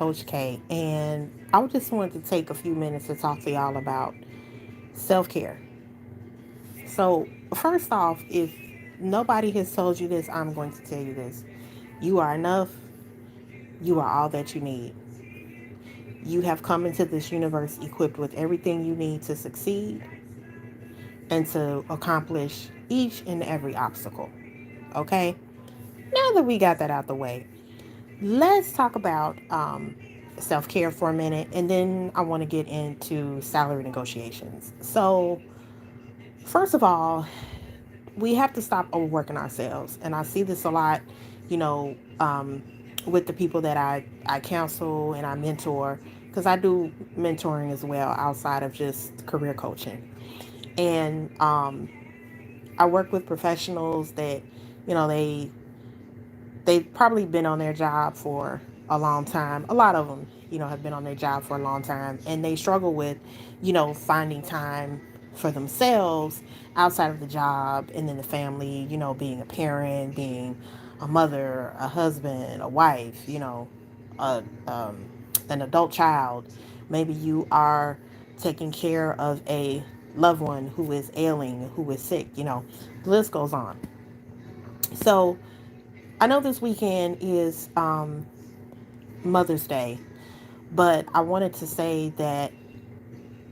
Coach K, and I just wanted to take a few minutes to talk to y'all about self care. So, first off, if nobody has told you this, I'm going to tell you this. You are enough, you are all that you need. You have come into this universe equipped with everything you need to succeed and to accomplish each and every obstacle. Okay? Now that we got that out the way, let's talk about self care for a minute, and then I want to get into salary negotiations. So, first of all, we have to stop overworking ourselves, and I see this a lot, you know, with the people that I counsel and I mentor, because I do mentoring as well outside of just career coaching, and I work with professionals that, you know, they've probably been on their job for a long time. A lot of them, have been on their job for a long time, and they struggle with, finding time for themselves outside of the job and then the family, being a parent, being a mother, a husband, a wife, a, an adult child. Maybe you are taking care of a loved one who is ailing, who is sick, the list goes on. So, I know this weekend is Mother's Day, but I wanted to say that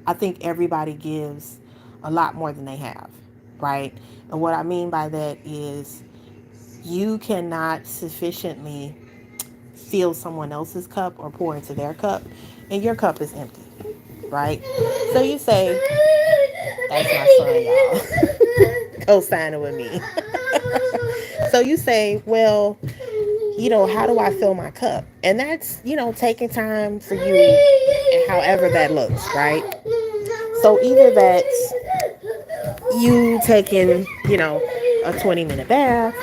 I think everybody gives a lot more than they have, right? And what I mean by that is you cannot sufficiently fill someone else's cup or pour into their cup, and your cup is empty, right? So you say, that's my son, y'all. Co-signing with me. So you say, well, how do I fill my cup? And that's, taking time for you and however that looks, right? So either that's you taking, a 20-minute bath,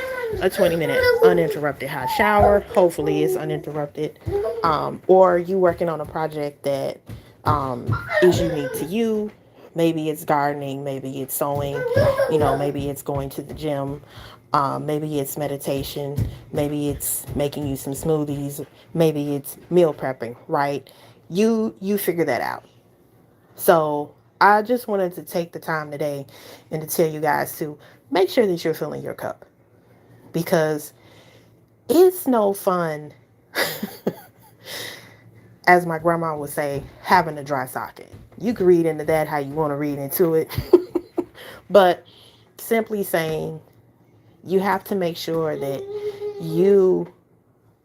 a 20-minute uninterrupted hot shower. Hopefully it's uninterrupted. Or you working on a project that is unique to you. Maybe it's gardening, maybe it's sewing, maybe it's going to the gym, maybe it's meditation, maybe it's making you some smoothies, maybe it's meal prepping, right? You figure that out. So I just wanted to take the time today and to tell you guys to make sure that you're filling your cup, because it's no fun, as my grandma would say, having a dry socket. You can read into that how you want to read into it. But simply saying, you have to make sure that you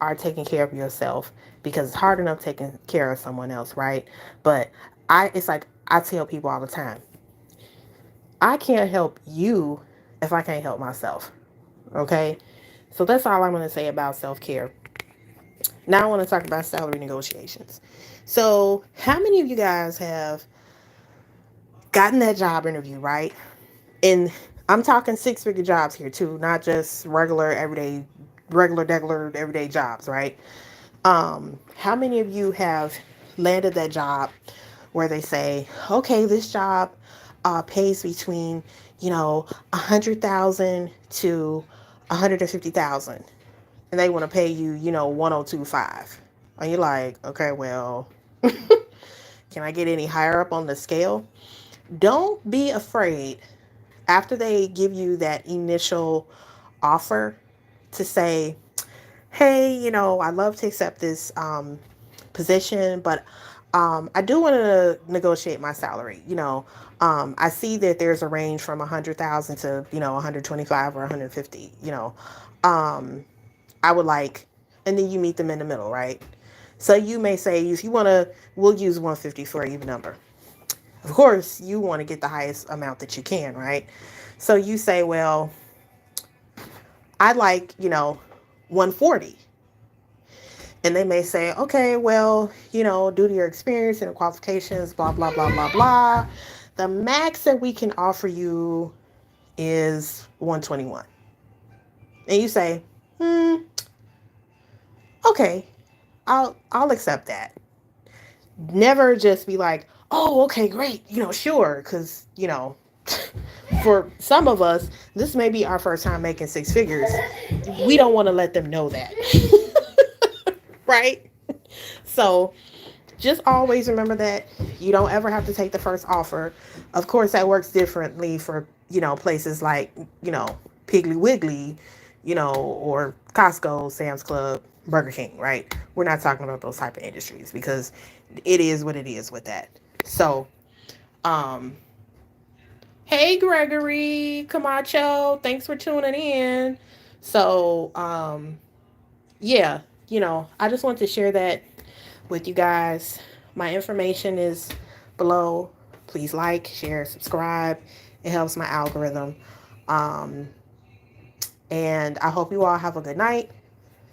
are taking care of yourself, because it's hard enough taking care of someone else, right? But it's like I tell people all the time, I can't help you if I can't help myself. Okay? So that's all I'm going to say about self care. Now I want to talk about salary negotiations. So, how many of you guys have gotten that job interview, right? And I'm talking six-figure jobs here too, not just regular, everyday jobs, right? How many of you have landed that job where they say, okay, this job pays between, 100,000 to 150,000, and they want to pay you, 102.5. And you're like, okay, well, can I get any higher up on the scale? Don't be afraid after they give you that initial offer to say, hey, I'd love to accept this position, but I do want to negotiate my salary. I see that there's a range from 100,000 to 125 or 150. I would like, and then you meet them in the middle, right? So you may say, if you want to, we'll use 150 for an even number. Of course, you want to get the highest amount that you can, right? So you say, well, I'd like, 140. And they may say, okay, well, due to your experience and qualifications, blah, blah, blah, blah, blah, the max that we can offer you is 121. And you say, okay, I'll accept that. Never just be like, oh, okay, great, sure, because, for some of us, this may be our first time making six figures. We don't want to let them know that. Right? So just always remember that you don't ever have to take the first offer. Of course, that works differently for, places like, Piggly Wiggly, or Costco, Sam's Club, Burger King, right? We're not talking about those type of industries because it is what it is with that. So, um, hey Gregory Camacho, thanks for tuning in. So, yeah, I just want to share that with you guys. My information is below. Please like, share, subscribe. It helps my algorithm. Um, and I hope you all have a good night.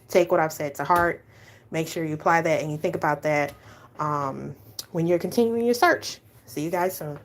Take what I've said to heart. Make sure you apply that and you think about that when you're continuing your search. See you guys soon.